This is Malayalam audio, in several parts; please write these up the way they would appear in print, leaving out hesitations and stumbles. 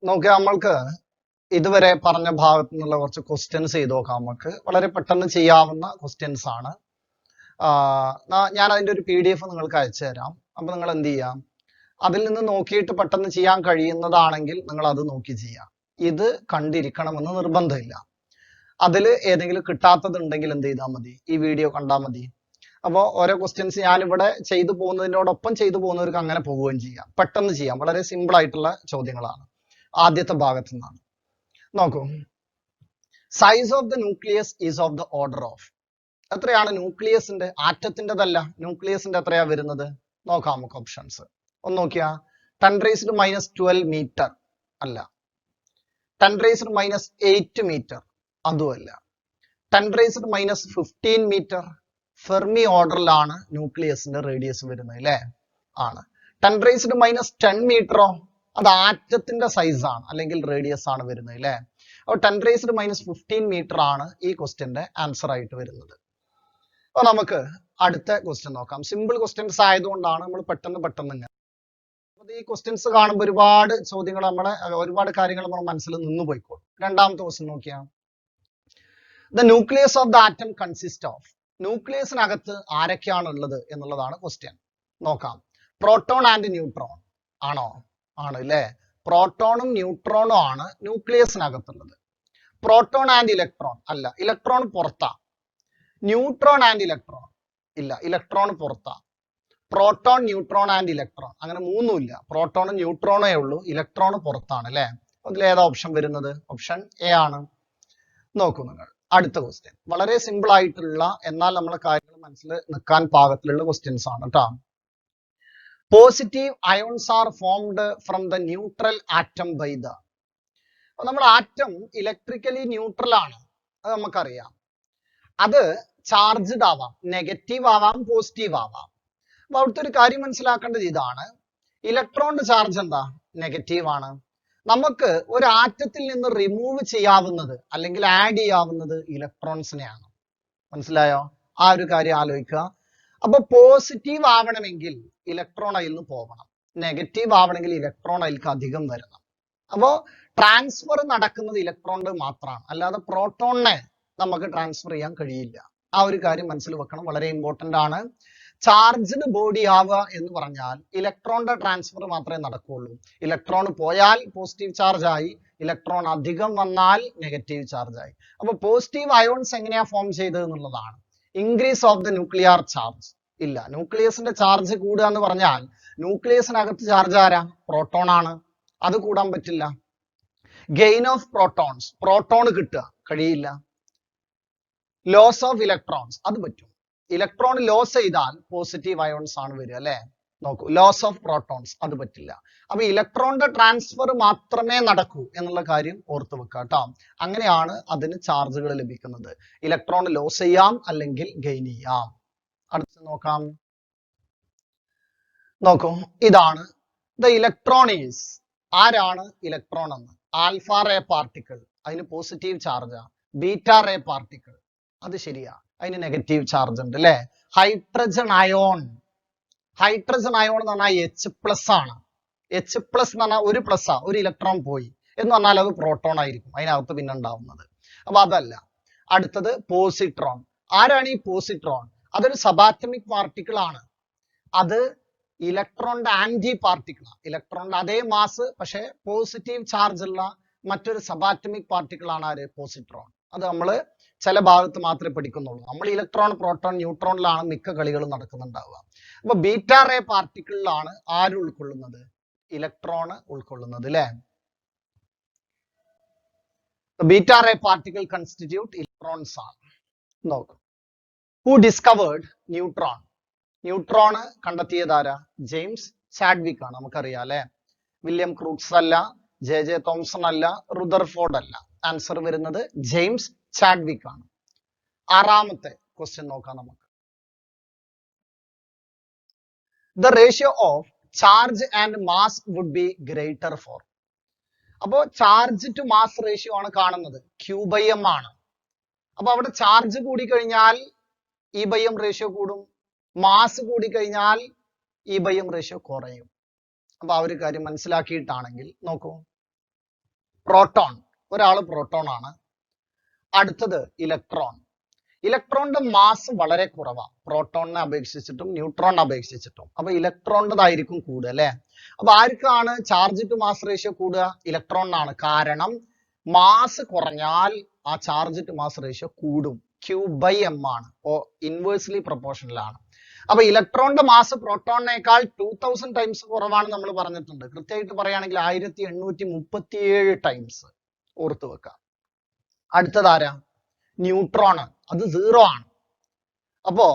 നോക്കുക, നമ്മൾക്ക് ഇതുവരെ പറഞ്ഞ ഭാഗത്തു നിന്നുള്ള കുറച്ച് ക്വസ്റ്റ്യൻസ് ചെയ്ത് നോക്കാം. നമുക്ക് വളരെ പെട്ടെന്ന് ചെയ്യാവുന്ന ക്വസ്റ്റ്യൻസ് ആണ്. ഞാൻ അതിന്റെ ഒരു PDF നിങ്ങൾക്ക് അയച്ചു തരാം. അപ്പൊ നിങ്ങൾ എന്ത് ചെയ്യാം, അതിൽ നിന്ന് നോക്കിയിട്ട് പെട്ടെന്ന് ചെയ്യാൻ കഴിയുന്നതാണെങ്കിൽ നിങ്ങൾ അത് നോക്കി ചെയ്യാം. ഇത് കണ്ടിരിക്കണമെന്ന് നിർബന്ധമില്ല. അതിൽ ഏതെങ്കിലും കിട്ടാത്തതുണ്ടെങ്കിൽ എന്ത് ചെയ്താൽ മതി, ഈ വീഡിയോ കണ്ടാൽ മതി. അപ്പോൾ ഓരോ ക്വസ്റ്റ്യൻസ് ഞാനിവിടെ ചെയ്തു പോകുന്നതിനോടൊപ്പം ചെയ്തു പോകുന്നവർക്ക് അങ്ങനെ പോവുകയും ചെയ്യാം. പെട്ടെന്ന് ചെയ്യാം. വളരെ സിമ്പിൾ ആയിട്ടുള്ള ചോദ്യങ്ങളാണ്. ആദ്യത്തെ ഭാഗത്തു നിന്നാണ്. നോക്കൂ, size of the nucleus is of the order of. എത്രയാണ് ന്യൂക്ലിയസിന്റെ, ആറ്റത്തിൻ്റെതല്ല, ന്യൂക്ലിയസിന്റെ എത്രയാ വരുന്നത്? നോക്കാം നമുക്ക് ഓപ്ഷൻസ് ഒന്ന് നോക്കിയാ. 10⁻⁻12 മീറ്റർ അല്ല, 10⁻⁻8 മീറ്റർ അതുമല്ല, 10⁻⁻15 മീറ്റർ. ഫെർമി ഓർഡറിലാണ് ന്യൂക്ലിയസിന്റെ റേഡിയസ് വരുന്നത് അല്ലേ? ആണ്. 10⁻10 മീറ്ററോ, അത് ആറ്റത്തിന്റെ സൈസ് ആണ് അല്ലെങ്കിൽ റേഡിയസ് ആണ് വരുന്നത് അല്ലേ? അപ്പോൾ 10⁻15 മീറ്റർ ആണ് ഈ ക്വസ്റ്റ്യന്റെ ആൻസർ ആയിട്ട് വരുന്നത്. അപ്പൊ നമുക്ക് അടുത്ത ക്വസ്റ്റ്യൻ നോക്കാം. സിമ്പിൾ ക്വസ്റ്റ്യൻസ് ആയതുകൊണ്ടാണ് നമ്മൾ പെട്ടെന്ന് ഈ ക്വസ്റ്റ്യൻസ് കാണുമ്പോൾ ഒരുപാട് ചോദ്യങ്ങൾ ഒരുപാട് കാര്യങ്ങൾ നമ്മുടെ മനസ്സിൽ നിന്ന് പോയിക്കോളും. രണ്ടാമത്തെ ക്വസ്റ്റ്യൻ നോക്കിയാൽ, the nucleus of the atom consist of. ന്യൂക്ലിയസിനകത്ത് ആരൊക്കെയാണ് ഉള്ളത് എന്നുള്ളതാണ് ക്വസ്റ്റ്യൻ. നോക്കാം. പ്രോട്ടോൺ ആൻഡ് ന്യൂട്രോൺ ആണോ? ആണ് അല്ലേ? പ്രോട്ടോണും ന്യൂട്രോണും ആണ് ന്യൂക്ലിയസിനകത്തുള്ളത്. പ്രോട്ടോൺ ആൻഡ് ഇലക്ട്രോൺ അല്ല, ഇലക്ട്രോൺ പുറത്താ. ന്യൂട്രോൺ ആൻഡ് ഇലക്ട്രോൺ ഇല്ല, ഇലക്ട്രോൺ പുറത്താ. പ്രോട്ടോൺ, ന്യൂട്രോൺ ആൻഡ് ഇലക്ട്രോൺ അങ്ങനെ മൂന്നുമില്ല. പ്രോട്ടോണും ന്യൂട്രോണേ ഉള്ളൂ, ഇലക്ട്രോൺ പുറത്താണ് അല്ലെ? അതിൽ ഏതാ ഓപ്ഷൻ വരുന്നത്? ഓപ്ഷൻ എ ആണ്. നോക്കൂ നിങ്ങൾ, അടുത്ത ക്വസ്റ്റ്യൻ വളരെ സിമ്പിൾ ആയിട്ടുള്ള എന്നാൽ നമ്മളെ കാര്യങ്ങൾ മനസ്സിൽ നിൽക്കാൻ പാകത്തിലുള്ള ക്വസ്റ്റ്യൻസ് ആണ് കേട്ടോ. Positive ions are formed from the neutral atom by the. നമ്മൾ ആറ്റം ഇലക്ട്രിക്കലി ന്യൂട്രൽ ആണ്, അത് നമുക്കറിയാം. അത് ചാർജ്ഡ് ആവാം, നെഗറ്റീവ് ആവാം, പോസിറ്റീവ് ആവാം. അപ്പൊ അവിടുത്തെ ഒരു കാര്യം മനസ്സിലാക്കേണ്ടത് ഇതാണ്, ഇലക്ട്രോണിന്റെ ചാർജ് എന്താ? നെഗറ്റീവ് ആണ്. നമുക്ക് ഒരു ആറ്റത്തിൽ നിന്ന് റിമൂവ് ചെയ്യാവുന്നത് അല്ലെങ്കിൽ ആഡ് ചെയ്യാവുന്നത് ഇലക്ട്രോൺസിനെയാണ്. മനസ്സിലായോ? ആ ഒരു കാര്യം ആലോചിക്കുക. അപ്പൊ പോസിറ്റീവ് ആവണമെങ്കിൽ ഇലക്ട്രോൺ അതിൽ നിന്ന് പോകണം, നെഗറ്റീവ് ആവണമെങ്കിൽ ഇലക്ട്രോൺ അതിലേക്ക് അധികം വരണം. അപ്പോ ട്രാൻസ്ഫർ നടക്കുന്നത് ഇലക്ട്രോണിന്റെ മാത്രമാണ്, അല്ലാതെ പ്രോട്ടോണിനെ നമുക്ക് ട്രാൻസ്ഫർ ചെയ്യാൻ കഴിയില്ല. ആ ഒരു കാര്യം മനസ്സിൽ വെക്കണം, വളരെ ഇമ്പോർട്ടന്റ് ആണ്. ചാർജ്ഡ് ബോഡി ആവുക എന്ന് പറഞ്ഞാൽ ഇലക്ട്രോണിന്റെ ട്രാൻസ്ഫർ മാത്രമേ നടക്കുകയുള്ളൂ. ഇലക്ട്രോൺ പോയാൽ പോസിറ്റീവ് ചാർജ് ആയി, ഇലക്ട്രോൺ അധികം വന്നാൽ നെഗറ്റീവ് ചാർജ് ആയി. അപ്പൊ പോസിറ്റീവ് അയോൺസ് എങ്ങനെയാ ഫോം ചെയ്തത് എന്നുള്ളതാണ്. Increase of the nuclear charge ഇല്ല, ന്യൂക്ലിയസിന്റെ ചാർജ് കൂടുക എന്ന് പറഞ്ഞാൽ ന്യൂക്ലിയസിനകത്ത് ചാർജ് ആരാ? പ്രോട്ടോൺ ആണ്, അത് കൂടാൻ പറ്റില്ല. ഗെയിൻ ഓഫ് പ്രോട്ടോൺസ്, പ്രോട്ടോൺ കിട്ടുക കഴിയില്ല. ലോസ് ഓഫ് ഇലക്ട്രോൺസ് അത് പറ്റും. ഇലക്ട്രോൺ ലോസ് ചെയ്താൽ പോസിറ്റീവ് അയോൺസ് ആണ് വരിക അല്ലെ? നോക്കൂ, ലോസ് ഓഫ് പ്രോട്ടോൺസ് അത് പറ്റില്ല. അപ്പൊ ഇലക്ട്രോണിന്റെ ട്രാൻസ്ഫർ മാത്രമേ നടക്കൂ എന്നുള്ള കാര്യം ഓർത്തു വെക്കുക കേട്ടോ. അങ്ങനെയാണ് അതിന് ചാർജുകൾ ലഭിക്കുന്നത്. ഇലക്ട്രോൺ ലോസ് ചെയ്യാം അല്ലെങ്കിൽ ഗെയിൻ ചെയ്യാം. അടുത്ത് നോക്കാം. നോക്കൂ, ഇതാണ് ദ ഇലക്ട്രോൺ ഈസ്. ആരാണ് ഇലക്ട്രോൺ എന്ന്? ആൽഫ റേ പാർട്ടിക്കിൾ, അതിന് പോസിറ്റീവ് ചാർജാ. ബീറ്റ റേ പാർട്ടിക്കിൾ അത് ശരിയാ, അതിന് നെഗറ്റീവ് ചാർജ് ഉണ്ട് അല്ലെ? ഹൈഡ്രജൻ അയോൺ, ഹൈഡ്രജൻ അയോൺ എന്ന് പറഞ്ഞാൽ H+ ആണ്. H+ എന്ന് പറഞ്ഞാൽ ഒരു പ്ലസ്, ഒരു ഇലക്ട്രോൺ പോയി എന്ന് പറഞ്ഞാൽ അത് പ്രോട്ടോൺ ആയിരിക്കും അതിനകത്ത് പിന്നെ ഉണ്ടാവുന്നത്. അപ്പൊ അതല്ല. അടുത്തത് പോസിട്രോൺ. ആരാണ് ഈ പോസിട്രോൺ? അതൊരു സബാറ്റമിക് പാർട്ടിക്കിൾ ആണ്. അത് ഇലക്ട്രോണിന്റെ ആന്റി പാർട്ടിക്കിൾ ആണ്. ഇലക്ട്രോണിന്റെ അതേ മാസ് പക്ഷെ പോസിറ്റീവ് ചാർജ് ഉള്ള മറ്റൊരു സബാറ്റമിക് പാർട്ടിക്കിൾ ആണ് ആര്? പോസിട്രോൺ. അത് നമ്മള് ചില ഭാഗത്ത് മാത്രമേ പഠിക്കുന്നുള്ളൂ. നമ്മൾ ഇലക്ട്രോൺ, പ്രോട്ടോൺ, ന്യൂട്രോണിലാണ് മിക്ക കളികളും നടക്കുന്നുണ്ടാവുക. അപ്പൊ ബീറ്റ റേ പാർട്ടിക്കിളിലാണ് ആര് ഉൾക്കൊള്ളുന്നത്? ഇലക്ട്രോൺ ഉൾക്കൊള്ളുന്നത് അല്ലെ? Beta ray particle constitute electrons ആണ്. നോക്കും, ഹു ഡിസ്കവേർഡ് ന്യൂട്രോൺ? ന്യൂട്രോണ് കണ്ടെത്തിയതാരാ? ജെയിംസ് ചാഡ്വിക് ആണ്. നമുക്കറിയാം അല്ലെ? വില്യം ക്രൂക്സ് അല്ല, ജെ തോംസൺ അല്ല, റുദർഫോർഡ് അല്ല. ആൻസർ വരുന്നത് ജെയിംസ് ചാഡ്വിക് ആണ്. ആറാമത്തെ ക്വസ്റ്റ്യൻ നോക്കാം നമുക്ക്. The ratio of charge and mass would be greater for. അപ്പോ ചാർജ് ടു മാസ് റേഷ്യോ ആണ് കാണുന്നത്, Q/m ആണ്. അപ്പൊ അവിടെ ചാർജ് കൂടി കഴിഞ്ഞാൽ E/m റേഷ്യോ കൂടും, മാസ് കൂടി കഴിഞ്ഞാൽ E/m റേഷ്യോ കുറയും. അപ്പൊ ആ ഒരു കാര്യം മനസ്സിലാക്കിയിട്ടാണെങ്കിൽ നോക്കൂ, പ്രോട്ടോൺ, ഒരാള് പ്രോട്ടോൺ ആണ്. അടുത്തത് ഇലക്ട്രോൺ. ഇലക്ട്രോണിന്റെ മാസ് വളരെ കുറവാണ് പ്രോട്ടോണിനെ അപേക്ഷിച്ചിട്ടും ന്യൂട്രോണിനെ അപേക്ഷിച്ചിട്ടും. അപ്പൊ ഇലക്ട്രോണിൻ്റെതായിരിക്കും കൂടുക അല്ലെ. അപ്പൊ ആർക്കാണ് ചാർജ് ടു മാസ് റേഷ്യോ കൂടുക? ഇലക്ട്രോണിനാണ്. കാരണം മാസ് കുറഞ്ഞാൽ ആ ചാർജ് ടു മാസ് റേഷ്യോ കൂടും. Q/m ആണ്, ഇൻവേഴ്സ്ലി പ്രൊപ്പോർഷണൽ ആണ്. അപ്പൊ ഇലക്ട്രോണിന്റെ മാസ് പ്രോട്ടോണിനേക്കാൾ 2000 ടൈംസ് കുറവാണ് നമ്മൾ പറഞ്ഞിട്ടുണ്ട്. കൃത്യമായിട്ട് പറയുകയാണെങ്കിൽ 1837 ടൈംസ്. ഓർത്തു വെക്കാം. അടുത്തതാരാ? ന്യൂട്രോൺ. അത് 0 ആണ്. അപ്പോ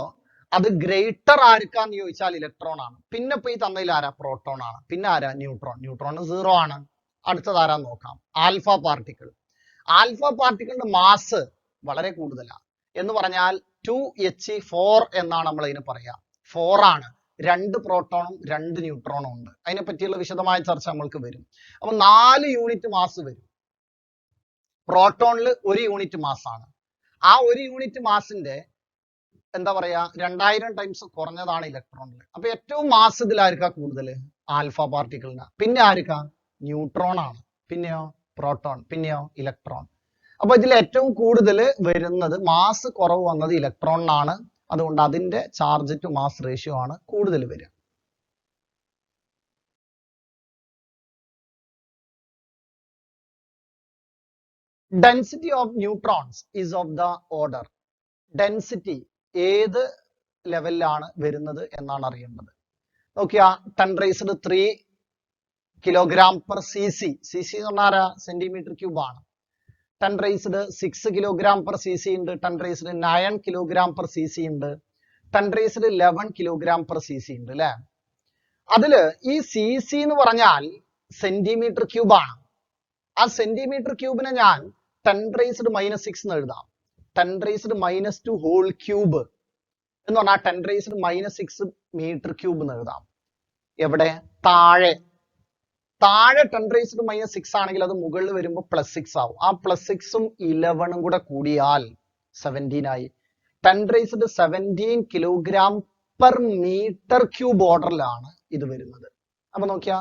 അത് ഗ്രേറ്റർ ആർക്കാന്ന് ചോദിച്ചാൽ ഇലക്ട്രോൺ ആണ്. പിന്നെ ഇപ്പൊ ഈ തന്നതിൽ ആരാ? പ്രോട്ടോൺ ആണ്. പിന്നെ ആരാ? ന്യൂട്രോൺ. ന്യൂട്രോൺ 0 ആണ്. അടുത്തതാരാന്ന് നോക്കാം. Alpha particle. ആൽഫ പാർട്ടിക്കിളിന്റെ മാസ് വളരെ കൂടുതലാണ്. എന്ന് പറഞ്ഞാൽ 2He4 എന്നാണ് നമ്മൾ അതിന് പറയാ. 4 ആണ്. 2 പ്രോട്ടോണും 2 ന്യൂട്രോണും ഉണ്ട്. അതിനെ പറ്റിയുള്ള വിശദമായ ചർച്ച നമ്മൾക്ക് വരും. അപ്പൊ 4 യൂണിറ്റ് മാസ് വരും. പ്രോട്ടോണിൽ 1 യൂണിറ്റ് മാസ് ആണ്. ആ 1 യൂണിറ്റ് മാസിന്റെ എന്താ പറയാ 2000 ടൈംസ് കുറഞ്ഞതാണ് ഇലക്ട്രോണിൽ. അപ്പൊ ഏറ്റവും മാസ് ഇതിലായിരിക്കാ കൂടുതൽ? ആൽഫ പാർട്ടിക്കിളിന്. പിന്നെ ആർക്കാ? ന്യൂട്രോൺ ആണ്. പിന്നെയോ പ്രോട്ടോൺ. പിന്നെയോ ഇലക്ട്രോൺ. അപ്പൊ ഇതിൽ ഏറ്റവും കൂടുതൽ വരുന്നത്, മാസ് കുറവ് വന്നത് ഇലക്ട്രോണിനാണ്. അതുകൊണ്ട് അതിന്റെ ചാർജ് ടു മാസ് റേഷ്യോ ആണ് കൂടുതൽ വരിക. Density of neutrons is of the order. Density ഏത് ലെവലിലാണ് വരുന്നത് എന്നാണ് അറിയേണ്ടത്. നോക്കിയാ 10⁻³ kg/cc. cc എന്ന് പറഞ്ഞാൽ സെന്റിമീറ്റർ ക്യൂബ് ആണ്. 10⁻6 kg/cc ഉണ്ട്. 10⁻9 kg/cc ഉണ്ട്. 10⁻11 kg/cc ഉണ്ട് അല്ലെ. അതില് ഈ cc എന്ന് പറഞ്ഞാൽ സെന്റിമീറ്റർ ക്യൂബ് ആണ്. ആ സെന്റിമീറ്റർ ക്യൂബിനെ ഞാൻ 10⁻⁻6 എന്ന് എഴുതാം. 10⁻⁻2 ഹോൾ ക്യൂബ് എന്ന് പറഞ്ഞാൽ 10⁻⁻6 മീറ്റർ ക്യൂബ് എന്ന് എഴുതാം. എവിടെ? താഴെ. താഴെ 10⁻⁻6 ആണെങ്കിൽ അത് മുകളിൽ വരുമ്പോൾ +6 ആവും. ആ +6ഉം 11ഉം കൂടെ കൂടിയാൽ 17 ആയി. 10⁻17 kg/m³ ഓർഡറിലാണ് ഇത് വരുന്നത്. അപ്പൊ നോക്കിയാ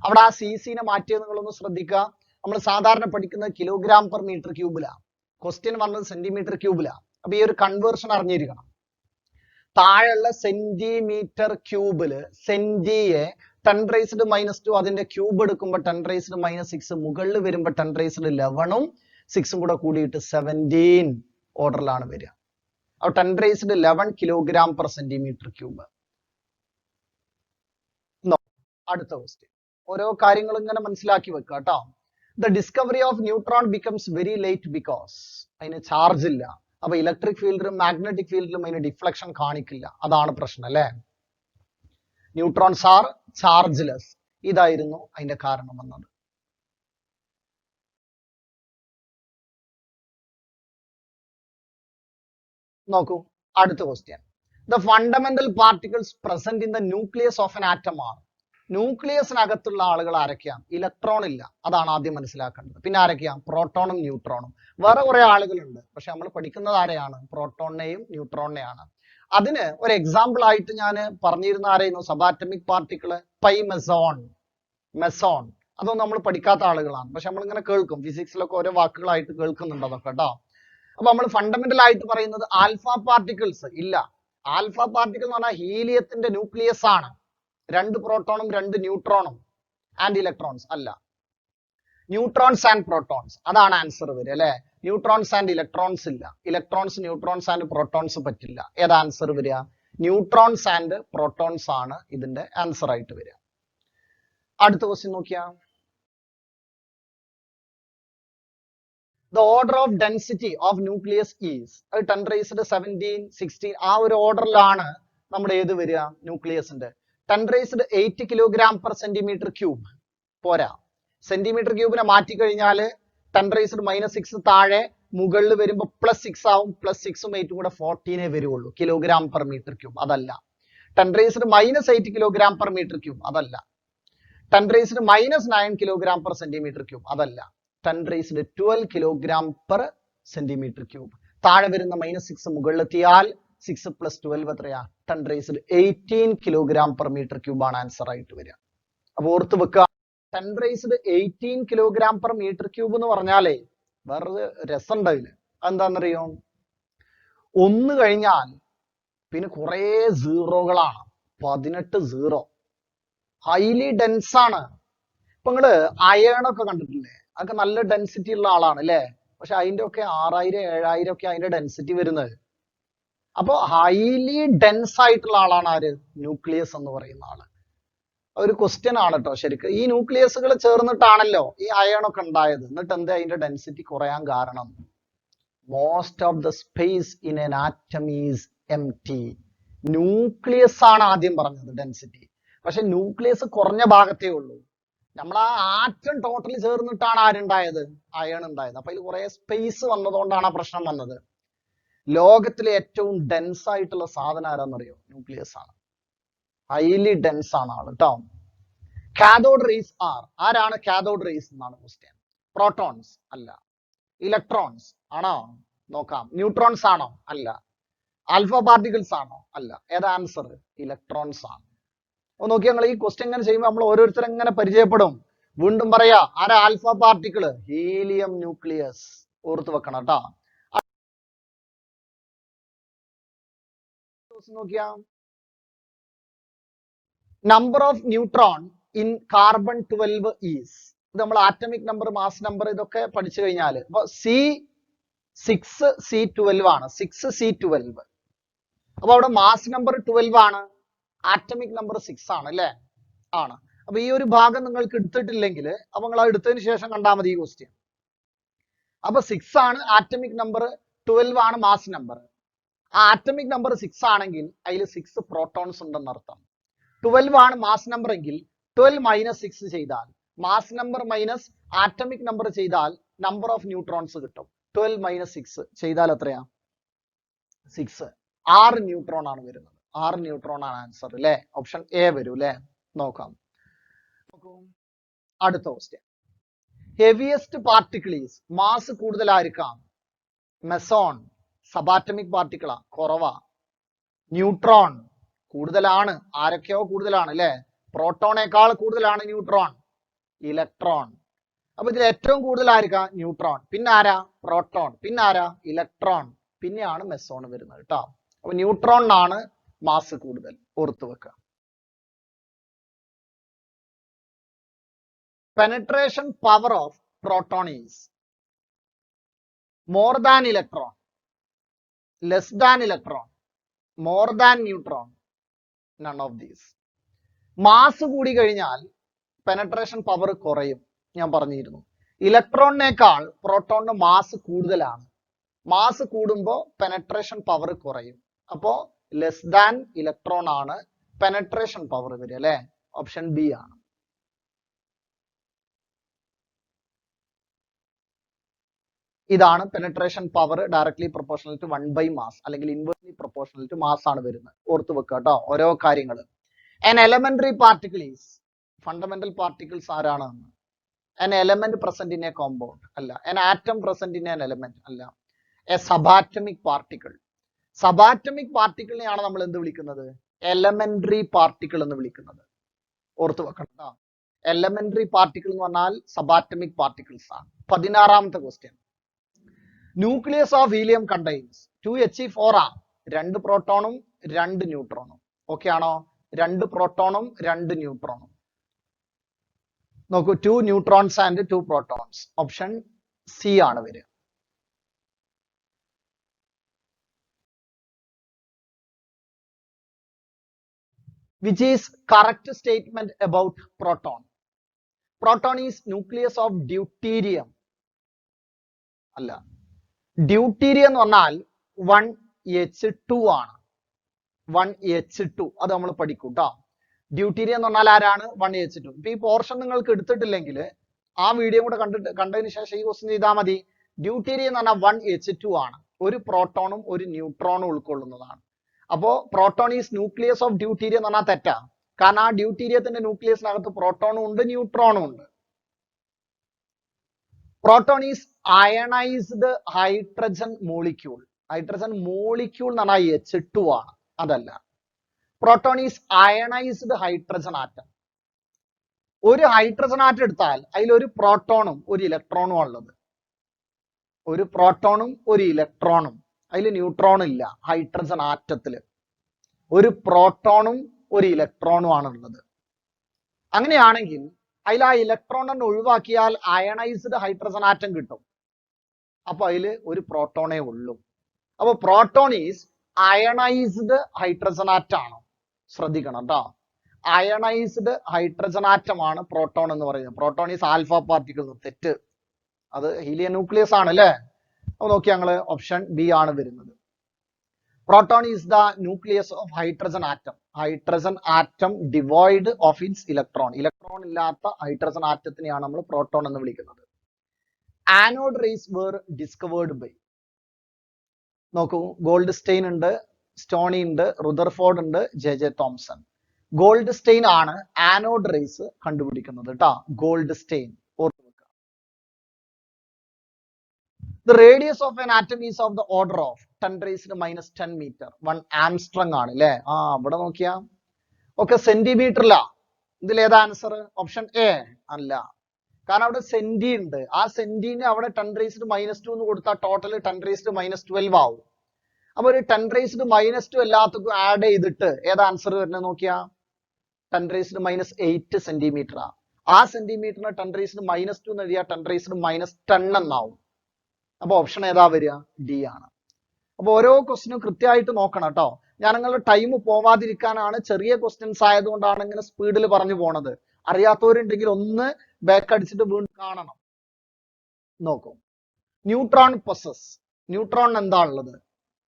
അവിടെ ആ cc-നെ മാറ്റിയത് നിങ്ങളൊന്ന് ശ്രദ്ധിക്കുക. നമ്മൾ സാധാരണ പഠിക്കുന്നത് kg/m³ലാണ്. ക്വസ്റ്റ്യൻ വന്നത് സെന്റിമീറ്റർ ക്യൂബിലാണ്. അപ്പൊ ഈ ഒരു കൺവേർഷൻ അറിഞ്ഞിരിക്കണം. താഴെയുള്ള സെന്റിമീറ്റർ ക്യൂബില് സെന്റിയെ 10⁻⁻2 അതിന്റെ ക്യൂബ് എടുക്കുമ്പോൾ 10⁻⁻6, മുകളിൽ വരുമ്പോൾ 10⁻11ഉം 6ഉം കൂടെ കൂടിയിട്ട് 17 ഓർഡറിലാണ് വരിക. അപ്പൊ 10⁻11 kg/cm³. അടുത്ത ക്വസ്റ്റ്യൻ. ഓരോ കാര്യങ്ങളും ഇങ്ങനെ മനസ്സിലാക്കി വെക്കുക കേട്ടോ. The discovery of neutron becomes very late because അതിന് ചാർജ് ഇല്ല. അപ്പൊ ഇലക്ട്രിക് ഫീൽഡിലും മാഗ്നറ്റിക് ഫീൽഡിലും അതിന് ഡിഫ്ലക്ഷൻ കാണിക്കില്ല. അതാണ് പ്രശ്നം അല്ലെ. Neutrons are chargeless. ഇതായിരുന്നു അതിന്റെ കാരണം വന്നത്. നോക്കൂ അടുത്ത question. The fundamental particles present in the nucleus of an atom are. ന്യൂക്ലിയസിനകത്തുള്ള ആളുകൾ ആരൊക്കെയാണ്? ഇലക്ട്രോൺ ഇല്ല. അതാണ് ആദ്യം മനസ്സിലാക്കേണ്ടത്. പിന്നെ ആരൊക്കെയാണ്? പ്രോട്ടോണും ന്യൂട്രോണും. വേറെ കുറെ ആളുകളുണ്ട്. പക്ഷെ നമ്മൾ പഠിക്കുന്നത് ആരെയാണ്? പ്രോട്ടോണിനെയും ന്യൂട്രോണിനെയാണ്. അതിന് ഒരു എക്സാമ്പിൾ ആയിട്ട് ഞാൻ പറഞ്ഞിരുന്ന ആരെയും സബാറ്റമിക് പാർട്ടിക്കിള്, മെസോൺ. അതൊന്നും നമ്മൾ പഠിക്കാത്ത ആളുകളാണ്. പക്ഷെ നമ്മൾ ഇങ്ങനെ കേൾക്കും. ഫിസിക്സിലൊക്കെ ഓരോ വാക്കുകളായിട്ട് കേൾക്കുന്നുണ്ട് അതൊക്കെ കേട്ടോ. അപ്പൊ നമ്മൾ ഫണ്ടമെന്റൽ ആയിട്ട് പറയുന്നത് ആൽഫ പാർട്ടിക്കിൾസ് ഇല്ല. ആൽഫ പാർട്ടിക്കിൾ എന്ന് പറഞ്ഞാൽ ഹീലിയത്തിന്റെ ന്യൂക്ലിയസ് ആണ്. 2 പ്രോട്ടോണും 2 ന്യൂട്രോണും ആൻഡ് ഇലക്ട്രോൺസ് അല്ല. ന്യൂട്രോൺസ് ആൻഡ് പ്രോട്ടോൺസ്, അതാണ് ആൻസർ വരിക അല്ലെ. ന്യൂട്രോൺസ് ആൻഡ് ഇലക്ട്രോൺസ് ഇല്ല. ഇലക്ട്രോൺസ്, ന്യൂട്രോൺസ് ആൻഡ് പ്രോട്ടോൺസ് പറ്റില്ല. ഏതാ ആൻസർ വരിക? ന്യൂട്രോൺസ് ആൻഡ് പ്രോട്ടോൺസ് ആണ് ഇതിന്റെ ആൻസർ ആയിട്ട് വരിക. അടുത്ത question Nokia. The order of density of nucleus is 10⁻17, 16 ആ ഒരു ഓർഡറിലാണ് നമ്മുടെ ഏത് വരിക? ന്യൂക്ലിയസിന്റെ 10⁸ kg/cm³ പോരാ. സെന്റിമീറ്റർ ക്യൂബിനെ മാറ്റി കഴിഞ്ഞാല് 10⁻⁻6 താഴെ, മുകളിൽ വരുമ്പോ +6 ആവും. +6ഉം 8ഉം കൂടെ 14 വരുള്ളൂ kg/m³. അതല്ല. 10⁻⁻8 kg/m³. അതല്ല. 10⁻⁻9 kg/cm³. അതല്ല. 10⁻12 kg/cm³. താഴെ വരുന്ന -6 മുകളിലെത്തിയാൽ 6 + 12 എത്രയാ? 10⁻18 kg/m³ ആണ് ആൻസർ ആയിട്ട് വരിക. അപ്പൊ ഓർത്ത് വെക്കുക, 10⁻18 കിലോഗ്രാം പെർ മീറ്റർ ക്യൂബ് എന്ന് പറഞ്ഞാലേ വേറൊരു രസം ഉണ്ടാവില്ല. അതെന്താണെന്നറിയോ? 1 കഴിഞ്ഞാൽ പിന്നെ കുറെ സീറോകളാണ്, 18 സീറോ. ഹൈലി ഡെൻസ് ആണ്. ഇപ്പൊ നിങ്ങള് അയേൺ ഒക്കെ കണ്ടിട്ടില്ലേ? അതൊക്കെ നല്ല ഡെൻസിറ്റി ഉള്ള ആളാണ് അല്ലെ? പക്ഷെ അതിന്റെ ഒക്കെ 6000 7000 ഒക്കെ അതിന്റെ ഡെൻസിറ്റി വരുന്നത്. അപ്പൊ ഹൈലി ഡെൻസ് ആയിട്ടുള്ള ആളാണ് ആര്? ന്യൂക്ലിയസ് എന്ന് പറയുന്ന ആള്. ഒരു ക്വസ്റ്റ്യൻ ആണ് കേട്ടോ. ശരിക്കും ഈ ന്യൂക്ലിയസുകൾ ചേർന്നിട്ടാണല്ലോ ഈ അയേൺ ഒക്കെ ഉണ്ടായത്. എന്നിട്ട് എന്താ അതിന്റെ ഡെൻസിറ്റി കുറയാൻ കാരണം? Most of the space in an atom is empty. Nucleus ആണ് ആദ്യം പറഞ്ഞത് ഡെൻസിറ്റി. പക്ഷെ ന്യൂക്ലിയസ് കുറഞ്ഞ ഭാഗത്തേ ഉള്ളൂ. നമ്മൾ ആ ആറ്റം ടോട്ടലി ചേർന്നിട്ടാണ് ആരുണ്ടായത്? അയേൺ ഉണ്ടായത്. അപ്പൊ അതിൽ കുറെ സ്പേസ് വന്നതുകൊണ്ടാണ് ആ പ്രശ്നം വന്നത്. ലോകത്തിലെ ഏറ്റവും ഡെൻസ് ആയിട്ടുള്ള സാധനം ആരാന്നറിയോ? ന്യൂക്ലിയസ് ആണ്. ഹൈലി ഡെൻസ് ആണ് ആള് കേട്ടോ. കാഥോഡ് റേസ് ആരാണ് കാഥോഡ് റേസ് എന്നാണ് ക്വസ്റ്റ്യൻ. പ്രോട്ടോൺസ് അല്ല. ഇലക്ട്രോൺസ് ആണോ? നോക്കാം. ന്യൂട്രോൺസ് ആണോ? അല്ല. ആൽഫ പാർട്ടിക്കിൾസ് ആണോ? അല്ല. ഏതാ ആൻസർ? ഇലക്ട്രോൺസ് ആണ്. അപ്പൊ നോക്കി, ഞങ്ങൾ ഈ ക്വസ്റ്റ്യൻ എങ്ങനെ ചെയ്യുമ്പോൾ നമ്മൾ ഓരോരുത്തരും എങ്ങനെ പരിചയപ്പെടും. വീണ്ടും പറയാ, ആരാ ആൽഫ പാർട്ടിക്കിള്? Helium nucleus. ഓർത്ത് വെക്കണം കേട്ടോ. നോക്കിയാ, number of neutron in carbon 12 is. ഇത് നമ്മൾ ആറ്റമിക് നമ്പർ, മാസ് നമ്പർ ഇതൊക്കെ പഠിച്ചു കഴിഞ്ഞാൽ അപ്പൊ C6C12 ആണ്. 6C12. അപ്പൊ അവിടെ മാസ് നമ്പർ 12 ആണ്, ആറ്റമിക് നമ്പർ 6 ആണ് അല്ലെ? ആണ്. അപ്പൊ ഈ ഒരു ഭാഗം നിങ്ങൾക്ക് എടുത്തിട്ടില്ലെങ്കിൽ അപ്പൊ നിങ്ങൾ അത് എടുത്തതിന് ശേഷം കണ്ടാൽ മതി ഈ ക്വസ്റ്റ്യൻ. അപ്പൊ 6 ആണ് ആറ്റമിക് നമ്പർ, 12 ആണ് മാസ് നമ്പർ. ആ ആറ്റമിക് നമ്പർ 6 ആണെങ്കിൽ അതിൽ 6 പ്രോട്ടോൺസ് ഉണ്ടെന്ന് അർത്ഥം. 12 ആണ് മാസ് നമ്പർ എങ്കിൽ 12 മൈനസ് 6 ചെയ്താൽ, mass number minus atomic number ചെയ്താൽ നമ്പർ ഓഫ് ന്യൂട്രോൺസ് കിട്ടും. 12 മൈനസ് 6 ചെയ്താൽ എത്രയാ? 6. 6 ന്യൂട്രോൺ ആണ് വരുന്നത്. 6 ന്യൂട്രോൺ ആണ് ആൻസർ അല്ലെ? ഓപ്ഷൻ എ വരും അല്ലെ? നോക്കാം. അടുത്ത question. Heaviest particle is. Mass കൂടുതലായിരിക്കാം. മെസോൺ സബാറ്റമിക് പാർട്ടിക്കിളാ, കുറവാ. ന്യൂട്രോൺ കൂടുതലാണ്. ആരൊക്കെയോ കൂടുതലാണ് അല്ലെ? പ്രോട്ടോണേക്കാൾ കൂടുതലാണ് ന്യൂട്രോൺ. ഇലക്ട്രോൺ. അപ്പൊ ഇതിൽ ഏറ്റവും കൂടുതൽ ആയിരിക്കാം? ന്യൂട്രോൺ. പിന്നെ ആരാ? പ്രോട്ടോൺ. പിന്നെ ആരാ? ഇലക്ട്രോൺ. പിന്നെയാണ് മെസോൺ വരുന്നത് കേട്ടോ. അപ്പൊ ന്യൂട്രോണിനാണ് മാസ് കൂടുതൽ. ഓർത്തു വെക്കുക. Penetration power of proton is more than electron, less than electron, more than neutron, none of these. Mass കൂടി കഴിഞ്ഞാൽ പെനട്രേഷൻ പവർ കുറയും, ഞാൻ പറഞ്ഞിരുന്നു. ഇലക്ട്രോണിനേക്കാൾ പ്രോട്ടോണിന് മാസ് കൂടുതലാണ്. മാസ് കൂടുമ്പോൾ പെനട്രേഷൻ പവർ കുറയും. അപ്പോ ലെസ് ദാൻ ഇലക്ട്രോൺ ആണ് പെനട്രേഷൻ പവർ വരിക അല്ലെ? ഓപ്ഷൻ ബി ആണ്. ഇതാണ് penetration power directly proportional to 1 mass അല്ലെങ്കിൽ ഇൻവേഴ്സ്ലി പ്രൊപ്പോർഷണൽ ടു മാസ് ആണ് വരുന്നത്. ഓർത്ത് വെക്കുക കേട്ടോ ഓരോ കാര്യങ്ങൾ. An elementary particle is, fundamental particles ആരാണ്? An element present in a compound അല്ല. An atom present in an element അല്ല. A subatomic particle. Subatomic particle നെയാണ് നമ്മൾ എന്ത് വിളിക്കുന്നത്? Elementary particle എന്ന് വിളിക്കുന്നത്. ഓർത്ത് വെക്കണം. Elementary particle എന്ന് പറഞ്ഞാൽ subatomic particles ആണ്. 16ാമത്തെ question. Nucleus of helium contains 2He4 ആണ്. 2 പ്രോട്ടോണും 2 ന്യൂട്രോണും. ഓക്കെ ആണോ? 2 പ്രോട്ടോണും 2 ന്യൂട്രോണും. നോക്കൂ, 2 neutrons and 2 protons. Option C ആണ് വരിക. Which is correct statement about proton? Proton is nucleus of deuterium. അല്ല. Deuterium എന്ന് പറഞ്ഞാൽ 1H2 ആണ്. 1H2 അത് നമ്മൾ പഠിക്കും കേട്ടോ. ഡ്യൂട്ടീരിയം എന്ന് പറഞ്ഞാൽ ആരാണ്? 1H2. ഇപ്പൊ ഈ പോർഷൻ നിങ്ങൾക്ക് എടുത്തിട്ടില്ലെങ്കിൽ ആ വീഡിയോ കൂടെ കണ്ടതിന് ശേഷം ഈ ക്വസ്റ്റ്യൻ ചെയ്താൽ മതി. ഡ്യൂട്ടീരിയം എന്ന് പറഞ്ഞാൽ 1H2 ആണ്. ഒരു പ്രോട്ടോണും ഒരു ന്യൂട്രോണും ഉൾക്കൊള്ളുന്നതാണ്. അപ്പോ proton is nucleus of deuterium എന്ന് പറഞ്ഞാൽ തെറ്റാ. കാരണം ആ ഡ്യൂട്ടീരിയത്തിന്റെ ന്യൂക്ലിയസിനകത്ത് പ്രോട്ടോണും ഉണ്ട് ന്യൂട്രോണും ഉണ്ട്. Proton is ionised hydrogen molecule. Hydrogen molecule എന്ന് പറഞ്ഞാൽ H2 ആണ്, അതല്ല. Proton is ionised hydrogen atom. ഒരു ഹൈഡ്രജൻ ആറ്റം എടുത്താൽ അതിൽ ഒരു പ്രോട്ടോണും ഒരു ഇലക്ട്രോണും ഉള്ളത്. ഒരു പ്രോട്ടോണും ഒരു ഇലക്ട്രോണും, അതിൽ ന്യൂട്രോൺ ഇല്ല. ഹൈഡ്രജൻ ആറ്റത്തില് ഒരു പ്രോട്ടോണും ഒരു ഇലക്ട്രോണും ആണ് ഉള്ളത്. അങ്ങനെയാണെങ്കിൽ അതിൽ ആ ഇലക്ട്രോണിനെ ഒഴിവാക്കിയാൽ അയണൈസ്ഡ് ഹൈഡ്രജൻ ആറ്റം കിട്ടും. അപ്പൊ അതിൽ ഒരു പ്രോട്ടോണേ ഉള്ളൂ. അപ്പൊ proton is ionised hydrogen atom ആണ്. ശ്രദ്ധിക്കണം കേട്ടോ, അയണൈസ്ഡ് ഹൈഡ്രജൻ ആറ്റം ആണ് പ്രോട്ടോൺ എന്ന് പറയുന്നത്. Proton is alpha particle. തെറ്റ്, അത് ഹീലിയം ന്യൂക്ലിയസ് ആണ് അല്ലേ. അപ്പൊ നോക്കി ഞങ്ങള് ഓപ്ഷൻ ബി ആണ് വരുന്നത്. Proton is the nucleus of hydrogen atom. Hydrogen atom devoid of its electron. Electron ഇല്ലാത്ത ഹൈഡ്രജൻ ആറ്റത്തിനെയാണ് നമ്മൾ പ്രോട്ടോൺ എന്ന് വിളിക്കുന്നത്. Anode rays were discovered by. നോക്കൂ, ഗോൾഡ് സ്റ്റെയിൻ ഉണ്ട്, സ്റ്റോണി ഉണ്ട്, റുദർഫോർഡ് ഉണ്ട്, ജെ തോംസൺ. ഗോൾഡ് സ്റ്റെയിൻ ആണ് ആനോഡ് റേസ് കണ്ടുപിടിക്കുന്നത് കേട്ടോ. ഗോൾഡ് സ്റ്റെയിൻ ഓർത്തു വെക്കുക. The radius of an atom is of the order of 10 raised to minus 10 meter. 1 Armstrong ആണ് അല്ലേ. ഇവിടെ നോക്കിയാ ഒക്കെ സെന്റിമീറ്ററിലാ. ഇതിൽ ഏതാ ആൻസർ? ഓപ്ഷൻ എ അല്ല. കാരണം അവിടെ സെന്റി ഉണ്ട്. ആ സെന്റിന് അവിടെ 10 raised to minus 2 എന്ന് കൊടുത്താൽ ടോട്ടൽ 10 raised to minus 12 ആവും. അപ്പൊ ഒരു 10 raised to minus 2 എല്ലാത്തും ആഡ് ചെയ്തിട്ട് ഏതാ ആൻസർ വരുന്നത് നോക്കിയാ 10 raised to minus 8 സെന്റിമീറ്റർ. ആ സെന്റിമീറ്ററിന് 10 raised to minus 2 എന്ന് എഴുതിയാൽ 10 raised to minus 10 എന്നാവും. അപ്പൊ ഓപ്ഷൻ ഏതാ വരിക? ഡി ആണ്. അപ്പൊ ഓരോ ക്വസ്റ്റിനും കൃത്യമായിട്ട് നോക്കണം കേട്ടോ. ഞാൻ നിങ്ങളുടെ ടൈം പോവാതിരിക്കാനാണ്, ചെറിയ ക്വസ്റ്റ്യൻസ് ആയതുകൊണ്ടാണ് ഇങ്ങനെ സ്പീഡിൽ പറഞ്ഞു പോണത്. അറിയാത്തവരുണ്ടെങ്കിൽ ഒന്ന് ബാക്ക് അടിച്ചിട്ട് വീണ്ടും കാണണം. നോക്കൂ, ന്യൂട്രോൺ പൊസസ്. ന്യൂട്രോൺ എന്താ ഉള്ളത്?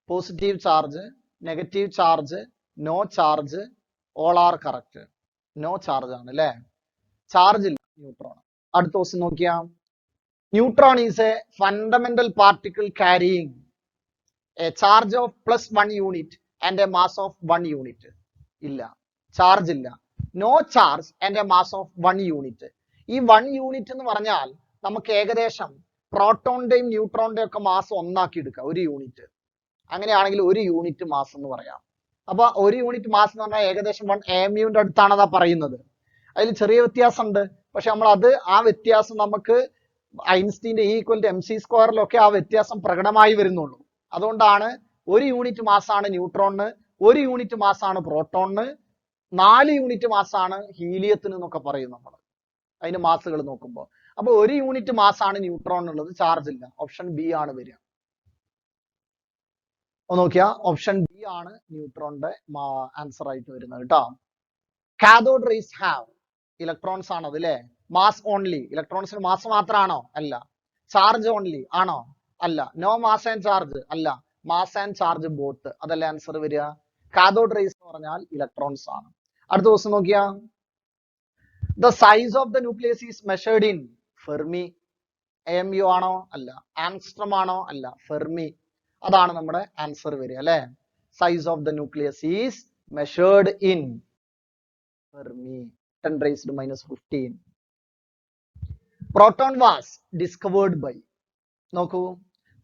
Positive charge, negative charge, no charge, all are correct. No charge ആണ് അല്ലെ, ചാർജ് ഇല്ല ന്യൂട്രോൺ. അടുത്ത ക്വസ്റ്റ്യൻ നോക്കിയാ, neutron is a fundamental particle carrying a charge of plus 1 unit and a mass of 1 unit. ഇല്ല, ചാർജ് ഇല്ല. No charge and a mass of 1 unit. ഈ 1 യൂണിറ്റ് എന്ന് പറഞ്ഞാൽ നമുക്ക് ഏകദേശം പ്രോട്ടോണിന്റെയും ന്യൂട്രോണിന്റെയും ഒക്കെ മാസ് ഒന്നാക്കി എടുക്കാം. 1 യൂണിറ്റ്. അങ്ങനെയാണെങ്കിൽ 1 യൂണിറ്റ് മാസ് എന്ന് പറയാം. അപ്പൊ 1 യൂണിറ്റ് മാസ് എന്ന് പറഞ്ഞാൽ ഏകദേശം 1 AMUന്റെ അടുത്താണ് അതാ പറയുന്നത്. അതിൽ ചെറിയ വ്യത്യാസം ഉണ്ട്. പക്ഷെ നമ്മൾ അത് ആ വ്യത്യാസം നമുക്ക് ഐൻസ്റ്റീന്റെ E=mc² ആ വ്യത്യാസം പ്രകടമായി വരുന്നുള്ളൂ. അതുകൊണ്ടാണ് 1 യൂണിറ്റ് മാസാണ് ന്യൂട്രോണിന്, 1 യൂണിറ്റ് മാസാണ് പ്രോട്ടോണിന്, 4 യൂണിറ്റ് മാസാണ് ഹീലിയത്തിന് എന്നൊക്കെ പറയും നമ്മൾ അതിന്റെ മാസുകൾ നോക്കുമ്പോൾ. അപ്പൊ 1 യൂണിറ്റ് മാസാണ് ന്യൂട്രോണിനുള്ളത്, ചാർജ് ഇല്ല. ഓപ്ഷൻ ബി ആണ് വരിക. നോക്കിയാ ഓപ്ഷൻ ബി ആണ് ന്യൂട്രോണിന്റെ ആൻസർ ആയിട്ട് വരുന്നത് കേട്ടോ. കാഥോഡ് റേസ് ഹാവ് ഇലക്ട്രോൺസ് ആണ് അത് അല്ലേ. Mass only. ഇലക്ട്രോൺസിന് മാസ് മാത്രമാണോ? അല്ല. ചാർജ് ഓൺലി ആണോ? അല്ല. നോ മാസ് ആൻഡ് ചാർജ് അല്ല. Mass and charge both. അതല്ലേ ആൻസർ വരിക. കാഥോഡ് റേസ് എന്ന് പറഞ്ഞാൽ ഇലക്ട്രോൺസ് ആണ്. അടുത്ത ദിവസം നോക്കിയാ, the size of the nucleus is measured in fermi. AMU ആണോ? അല്ല. ആംസ്ട്രം ആണോ? അല്ല. ഫെർമി. അതാണ് നമ്മുടെ ആൻസർ വരിക അല്ലെ. Size of the nucleus is measured in fermi. 10 raised to minus 15. Proton was discovered by. നോക്കൂ,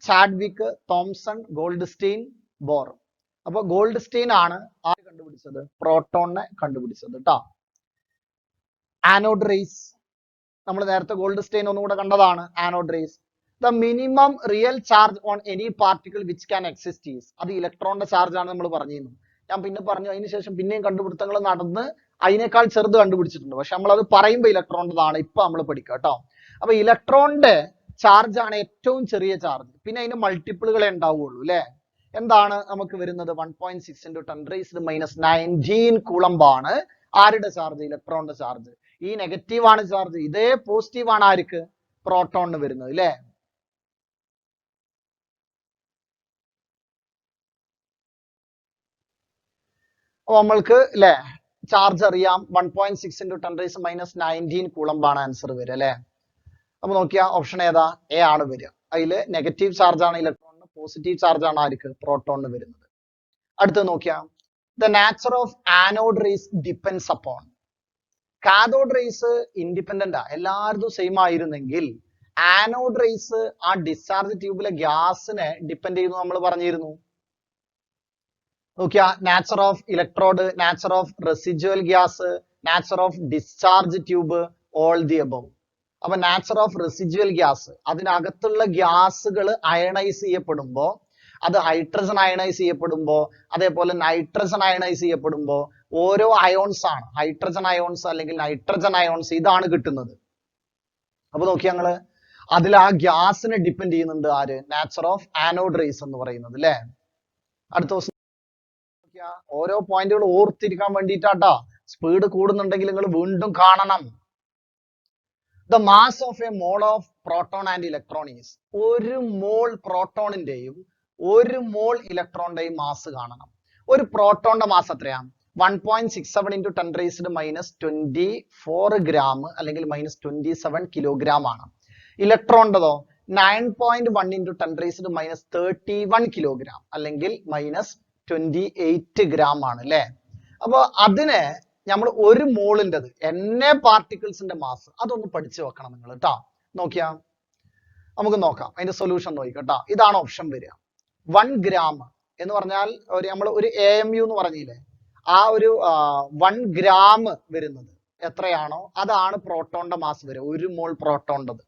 ചാഡ്വിക്, തോംസൺ, ഗോൾഡ്സ്റ്റെയിൻ, ബോർ. അപ്പൊ ഗോൾഡ്സ്റ്റെയിൻ ആണ് ആര് കണ്ടുപിടിച്ചത്? പ്രോട്ടോണിനെ കണ്ടുപിടിച്ചത് കേട്ടോ. ആനോഡ് റേസ് നമ്മൾ നേരത്തെ ഗോൾഡ്സ്റ്റെയിൻ ഒന്നുകൂടെ കണ്ടതാണ്. Anode rays, the minimum real charge on any particle which can exist is. അത് ഇലക്ട്രോണിന്റെ ചാർജ് ആണ് നമ്മൾ പറഞ്ഞിരുന്നു. ഞാൻ പിന്നെ പറഞ്ഞു, അതിനുശേഷം പിന്നെയും കണ്ടുപിടുത്തങ്ങൾ നടന്ന് അതിനേക്കാൾ ചെറുത് കണ്ടുപിടിച്ചിട്ടുണ്ട്. പക്ഷെ നമ്മൾ അത് പറയുമ്പോൾ ഇലക്ട്രോണിൻ്റെതാണ് ഇപ്പൊ നമ്മൾ പഠിക്കുക കേട്ടോ. അപ്പൊ ഇലക്ട്രോണിന്റെ ചാർജ് ആണ് ഏറ്റവും ചെറിയ ചാർജ്. പിന്നെ അതിന് മൾട്ടിപ്പിളുകളെ ഉണ്ടാവുള്ളൂ അല്ലെ. എന്താണ് നമുക്ക് വരുന്നത്? 1.6 × 10 raised to minus 19 കൂളംബ് ആണ് ആരുടെ ചാർജ്? ഇലക്ട്രോണിന്റെ ചാർജ്. ഈ നെഗറ്റീവ് ആണ് ചാർജ്, ഇതേ പോസിറ്റീവ് ആണ് ആർക്ക്? പ്രോട്ടോണിന് വരുന്നത് അല്ലെ. അപ്പൊ നമ്മൾക്ക് അല്ലെ ചാർജ് അറിയാം. 1.6 × 10 raised to minus 19 കൂളംബ് ആണ് ആൻസർ വരിക അല്ലെ. അപ്പൊ നോക്കിയാ ഓപ്ഷൻ ഏതാ? എ ആണ് വരിക. അതില് നെഗറ്റീവ് ചാർജ് ആണ് ഇലക്ട്രോണിന്, പോസിറ്റീവ് ചാർജ് ആണ് ആർക്ക്? പ്രോട്ടോണിന് വരുന്നത്. അടുത്ത് നോക്കിയാ, the nature of anode rays depends upon. Cathode rays independent ആ, എല്ലാവരും സെയിം ആയിരുന്നെങ്കിൽ ആനോഡ് റേസ് ആ ഡിസ്ചാർജ് ട്യൂബിലെ ഗ്യാസിനെ ഡിപ്പെൻഡ് ചെയ്യുന്നു നമ്മൾ പറഞ്ഞിരുന്നു. നോക്കിയാ, nature of electrode, nature of residual gas, nature of discharge tube, all the above. അപ്പൊ നാച്ചർ ഓഫ് റെസിജ്വൽ ഗ്യാസ്, അതിനകത്തുള്ള ഗ്യാസുകൾ അയണൈസ് ചെയ്യപ്പെടുമ്പോ, അത് ഹൈഡ്രജൻ അയണൈസ് ചെയ്യപ്പെടുമ്പോ, അതേപോലെ നൈട്രജൻ അയണൈസ് ചെയ്യപ്പെടുമ്പോ ഓരോ അയോൺസ് ആണ്, ഹൈഡ്രജൻ അയോൺസ് അല്ലെങ്കിൽ നൈട്രജൻ അയോൺസ്, ഇതാണ് കിട്ടുന്നത്. അപ്പൊ നോക്കി ഞങ്ങള് അതിൽ ആ ഗ്യാസിനെ ഡിപ്പെൻഡ് ചെയ്യുന്നുണ്ട് ആര്? നാച്ചർ ഓഫ് ആനോഡ് റേസ് എന്ന് പറയുന്നത് അല്ലെ. അടുത്ത ദിവസം ഓരോ പോയിന്റുകൾ ഓർത്തിരിക്കാൻ വേണ്ടിയിട്ടാട്ടാ. സ്പീഡ് കൂടുന്നുണ്ടെങ്കിൽ നിങ്ങൾ വീണ്ടും കാണണം. The mass of a mole of proton and electron is, ഒരു മോൾ പ്രോട്ടോണിന്റെയും ഒരു മോൾ ഇലക്ട്രോണിന്റെയും മാസ് കാണണം. ഒരു പ്രോട്ടോണിന്റെ മാസ് എത്രയാണ്? 1.67 into 10⁻24 ഗ്രാം അല്ലെങ്കിൽ -27 കിലോഗ്രാം ആണ്. ഇലക്ട്രോണിന്റെതോ 9.1 into 10⁻31 കിലോഗ്രാം അല്ലെങ്കിൽ -28 ഗ്രാം ആണ് അല്ലെ. അപ്പൊ അതിനെ നമ്മൾ ഒരു മോളിൻ്റെത് Na പാർട്ടിക്കിൾസിന്റെ മാസ് അതൊന്ന് പഠിച്ചു വെക്കണം നിങ്ങൾ കേട്ടോ. നോക്കിയാ നമുക്ക് നോക്കാം അതിന്റെ സൊല്യൂഷൻ നോക്കിക്കോട്ടോ. ഇതാണ് ഓപ്ഷൻ വരിക. 1 ഗ്രാം എന്ന് പറഞ്ഞാൽ നമ്മൾ ഒരു AMU എന്ന് പറഞ്ഞില്ലേ, ആ ഒരു 1 ഗ്രാം വരുന്നത് എത്രയാണോ അതാണ് പ്രോട്ടോണിന്റെ മാസ് വരിക, ഒരു മോൾ പ്രോട്ടോണിൻ്റെത്.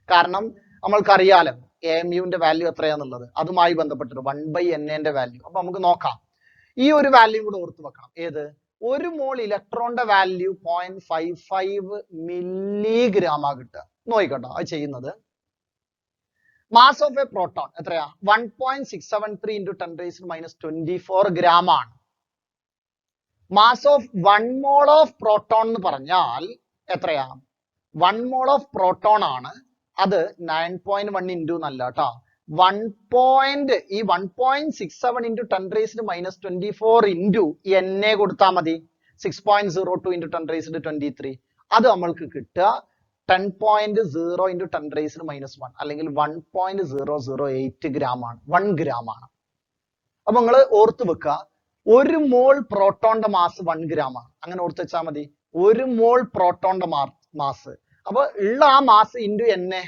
കാരണം നമ്മൾക്കറിയാലോ AMUവിന്റെ വാല്യൂ എത്രയാന്നുള്ളത്, അതുമായി ബന്ധപ്പെട്ടിട്ട് 1/Na വാല്യൂ. അപ്പൊ നമുക്ക് നോക്കാം. ഈ ഒരു വാല്യൂ കൂടെ ഓർത്ത് വെക്കണം. ഏത്? ഒരു മോൾ ഇലക്ട്രോണിന്റെ വാല്യൂ 0.55 മില്ലിഗ്രാം ആ കിട്ടുക. നോക്കിക്കോട്ടോ അത് ചെയ്യുന്നത്. മാസ് ഓഫ് എ പ്രോട്ടോൺ എത്രയാ? 1.673 into 10⁻24 ഗ്രാം ആണ്. Mass of 1 mole of proton എന്ന് പറഞ്ഞാൽ എത്രയാ? 1 മോൾ ഓഫ് പ്രോട്ടോൺ ആണ്. അത് 9.1 into എന്നല്ല കേട്ടോ, ഈ 1.67 into 10⁻24 into Na കൊടുത്താൽ മതി. 6.02 into 10⁻23 അത് നമ്മൾക്ക് കിട്ടുക 10.0 into 10⁻1 അല്ലെങ്കിൽ 1.008 ഗ്രാം ആണ്, 1 ഗ്രാം ആണ്. അപ്പൊ നിങ്ങൾ ഓർത്ത് വെക്കുക, ഒരു മോൾ പ്രോട്ടോണിന്റെ മാസ് 1 ഗ്രാം ആണ്. അങ്ങനെ ഓർത്ത് വെച്ചാൽ മതി. ഒരു മോൾ പ്രോട്ടോണിന്റെ മാസ്, അപ്പൊ ഉള്ള ആ മാസ് ഇൻറ്റു Na.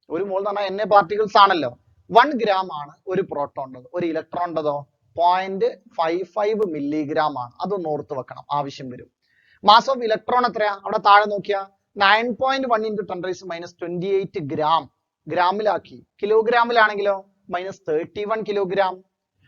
ഒരു മോൾ എന്ന് പറഞ്ഞാൽ Na പാർട്ടിക്കിൾസ് ആണല്ലോ. 1 ഗ്രാം ആണ് ഒരു പ്രോട്ടോണിൻ്റെത്. ഒരു ഇലക്ട്രോണിൻ്റെതോ 0.55 മില്ലിഗ്രാം ആണ്. അതൊന്ന് ഓർത്ത് വെക്കണം, ആവശ്യം വരും. മാസ് ഓഫ് ഇലക്ട്രോൺ എത്രയാ? അവിടെ താഴെ നോക്കിയാ 9.1 into 10⁻28 ഗ്രാം, ഗ്രാമിലാക്കി. കിലോഗ്രാമിലാണെങ്കിലോ -31 kilogram.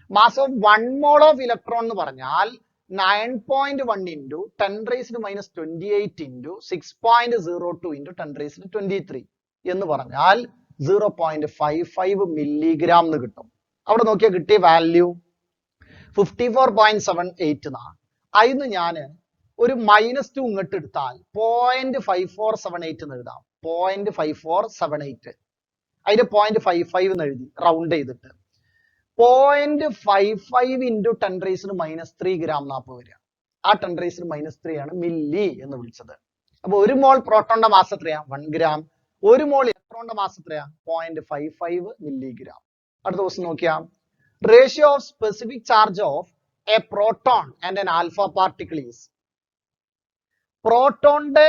Mass of 1 mole of electron എന്ന് പറഞ്ഞാൽ 9.1 into 10⁻28 into 6.02 into 10⁻23 എന്ന് പറഞ്ഞാൽ 0.55 മില്ലിഗ്രാം എന്ന് കിട്ടും. അവിടെ നോക്കിയാൽ കിട്ടിയ വാല്യൂ 54.78 എന്നാണ്. അതിന് ഞാൻ ഒരു -2 ഇങ്ങോട്ട് എടുത്താൽ 0.5478 എന്ന് എഴുതാം. 0.5478 അതിന്റെ 0.55 എന്ന് എഴുതി റൗണ്ട് ചെയ്തിട്ട് 0.55 into 10⁻³ ഗ്രാം നാപ്പ് വരിക. ആ 10⁻³ ആണ് മില്ലി എന്ന് വിളിച്ചത്. അപ്പൊ ഒരു മോൾ പ്രോട്ടോണിന്റെ മാസ് എത്രയാ? 1 ഗ്രാം. ഒരു മോൾ ഇലക്ട്രോണിന്റെ മാസ് എത്രയാ? 0.55 മില്ലിഗ്രാം. അടുത്ത ദിവസം നോക്കിയാ ratio of specific charge of a proton and an alpha particle is. പ്രോട്ടോണിന്റെ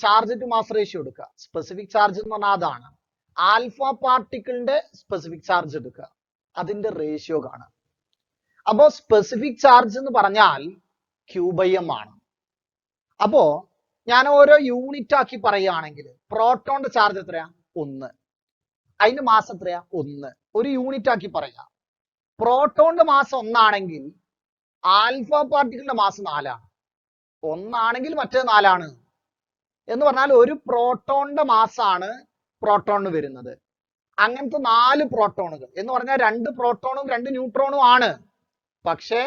ചാർജ് ടു മാസ് റേഷ്യോ എടുക്കുക. സ്പെസിഫിക് ചാർജ് എന്ന് പറഞ്ഞാൽ അതാണ്. ആൽഫ പാർട്ടിക്കിളിന്റെ സ്പെസിഫിക് ചാർജ് എടുക്കുക, അതിന്റെ റേഷ്യോ കാണുക. അപ്പോ സ്പെസിഫിക് ചാർജ് എന്ന് പറഞ്ഞാൽ Q/m ആണ്. അപ്പോ ഞാൻ ഓരോ യൂണിറ്റ് ആക്കി പറയുകയാണെങ്കിൽ പ്രോട്ടോണിന്റെ ചാർജ് എത്രയാ? 1. അതിന്റെ മാസ് എത്രയാ? 1. ഒരു യൂണിറ്റ് ആക്കി പറയാം. പ്രോട്ടോണിന്റെ മാസ് 1 ആണെങ്കിൽ ആൽഫ പാർട്ടിക്കിളിന്റെ മാസ് 4 ആണ്. 1 ആണെങ്കിൽ മറ്റേ 4 ആണ് എന്ന് പറഞ്ഞാൽ ഒരു പ്രോട്ടോണിന്റെ മാസ് ആണ് പ്രോട്ടോണിന് വരുന്നത്. അങ്ങനത്തെ 4 പ്രോട്ടോണുകൾ എന്ന് പറഞ്ഞാൽ 2 പ്രോട്ടോണും 2 ന്യൂട്രോണും ആണ്. പക്ഷേ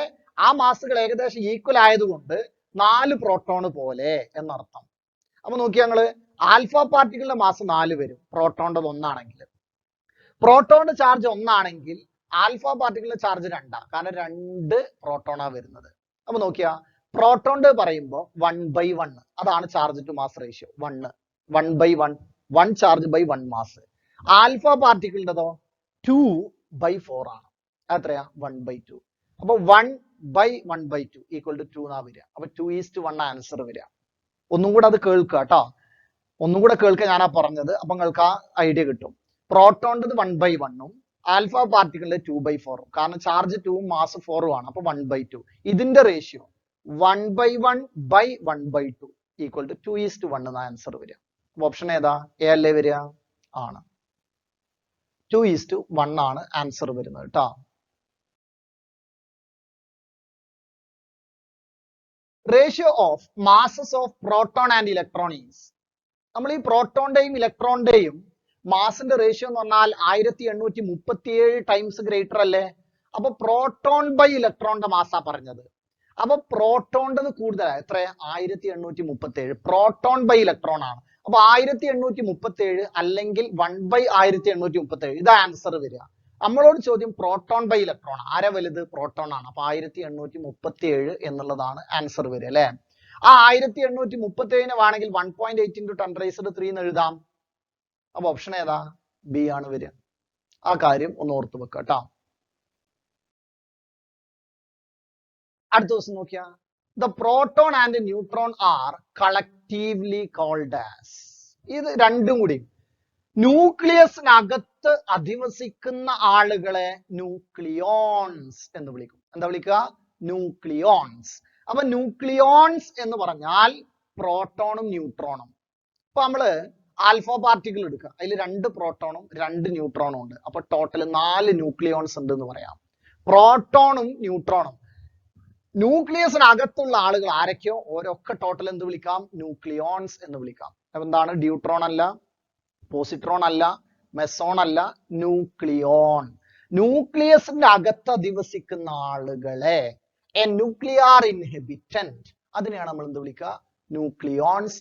ആ മാസുകൾ ഏകദേശം ഈക്വൽ ആയതുകൊണ്ട് 4 പ്രോട്ടോണ് പോലെ എന്നർത്ഥം. അപ്പൊ നോക്കി ഞങ്ങള് ആൽഫ പാർട്ടിക്കിളിന്റെ മാസ് 4 വരും പ്രോട്ടോണിന്റെ 1 ആണെങ്കിൽ. പ്രോട്ടോണിന്റെ ചാർജ് 1 ആണെങ്കിൽ ആൽഫ പാർട്ടിക്കിളിന്റെ ചാർജ് 2 കാരണം 2 പ്രോട്ടോണാ വരുന്നത്. അപ്പൊ നോക്കിയാ പ്രോട്ടോണിന്റെ പറയുമ്പോൾ 1/1 അതാണ് charge to mass ratio. 1/1 1 charge by 1 mass. Alpha പാർട്ടിക്കിളിന്റെതോ 2/4 ആണ്. അത്രയാ 1/2. അപ്പൊ 1/1/2 ഈക്വൽ ടു 2 എന്നാ വരിക. അപ്പൊ 2:1 ആൻസർ വരിക. ഒന്നും കൂടെ അത് കേൾക്കുക കേട്ടോ, ഒന്നും കൂടെ കേൾക്കുക ഞാനാ പറഞ്ഞത്. അപ്പൊ നിങ്ങൾക്ക് ആ ഐഡിയ കിട്ടും. പ്രോട്ടോണിന്റെ 1/1 ആൽഫ പാർട്ടിക്കിളിന്റെ 2/4, കാരണം ചാർജ് 2 മാസ് 4 ആണ്. അപ്പൊ 1/2. ഇതിന്റെ റേഷ്യോ 1/1/1/2 ഈക്വൽ ടു 2:1 എന്ന ആൻസർ വരിക. ഓപ്ഷൻ ഏതാ? എ അല്ലേ വരിക? ആണ്. 2:1 ആണ് ആൻസർ വരുന്നത് കേട്ടോ. Ratio of masses of proton and electron is. നമ്മൾ ഈ പ്രോട്ടോണിന്റെയും ഇലക്ട്രോണിന്റെയും മാസിന്റെ റേഷ്യോ എന്ന് പറഞ്ഞാൽ 1837 ടൈംസ് ഗ്രേറ്റർ അല്ലേ? അപ്പൊ പ്രോട്ടോൺ ബൈ ഇലക്ട്രോണിന്റെ മാസാ പറഞ്ഞത്. അപ്പൊ പ്രോട്ടോണിന്റെ കൂടുതലാണ്. എത്ര? 1837. പ്രോട്ടോൺ ബൈ ഇലക്ട്രോൺ ആണ്. അപ്പൊ 1837 അല്ലെങ്കിൽ 1/1837 ഇതാ ആൻസർ വരിക. നമ്മളോട് ചോദ്യം പ്രോട്ടോൺ ബൈ ഇലക്ട്രോൺ, ആരാ വലുത്? പ്രോട്ടോൺ ആണ്. അപ്പൊ 1837 എന്നുള്ളതാണ് ആൻസർ വരിക അല്ലെ. ആ 1837 വേണമെങ്കിൽ 1.8 × 10⁻³ എന്ന് എഴുതാം. അപ്പൊ ഓപ്ഷൻ ഏതാ? ബി ആണ് വരിക. ആ കാര്യം ഒന്ന് ഓർത്ത് വെക്കുക കേട്ടോ. അടുത്ത ദിവസം നോക്കിയാ, the proton and neutron are collectively called as. ഇത് രണ്ടും കൂടി ന്യൂക്ലിയസിനകത്ത് അധിവസിക്കുന്ന ആളുകളെ ന്യൂക്ലിയോൺസ് എന്ന് വിളിക്കും. എന്താ വിളിക്കുക? ന്യൂക്ലിയോൺസ്. അപ്പൊ ന്യൂക്ലിയോൺസ് എന്ന് പറഞ്ഞാൽ പ്രോട്ടോണും ന്യൂട്രോണും. അപ്പൊ നമ്മള് ആൽഫ പാർട്ടിക്കിൾ എടുക്കുക, അതിൽ 2 പ്രോട്ടോണും 2 ന്യൂട്രോണും ഉണ്ട്. അപ്പൊ ടോട്ടൽ 4 ന്യൂക്ലിയോൺസ് ഉണ്ട് എന്ന് പറയാം. പ്രോട്ടോണും ന്യൂട്രോണും ന്യൂക്ലിയസിനകത്തുള്ള ആളുകൾ ആരൊക്കെയോ ഓരോക്കെ ടോട്ടൽ എന്ത് വിളിക്കാം? ന്യൂക്ലിയോൺസ് എന്ന് വിളിക്കാം. അപ്പൊ എന്താണ്? ഡ്യൂട്രോൺ അല്ല, പോസിട്രോൺ അല്ല, മെസോൺ അല്ല, ന്യൂക്ലിയോൺ. ന്യൂക്ലിയസിന്റെ അകത്ത് അധിവസിക്കുന്ന ആളുകളെ എ ന്യൂക്ലിയർ ഇൻഹിബിറ്റന്റ്, അതിനെയാണ് നമ്മൾ എന്ത് വിളിക്കുക? ന്യൂക്ലിയോൺസ്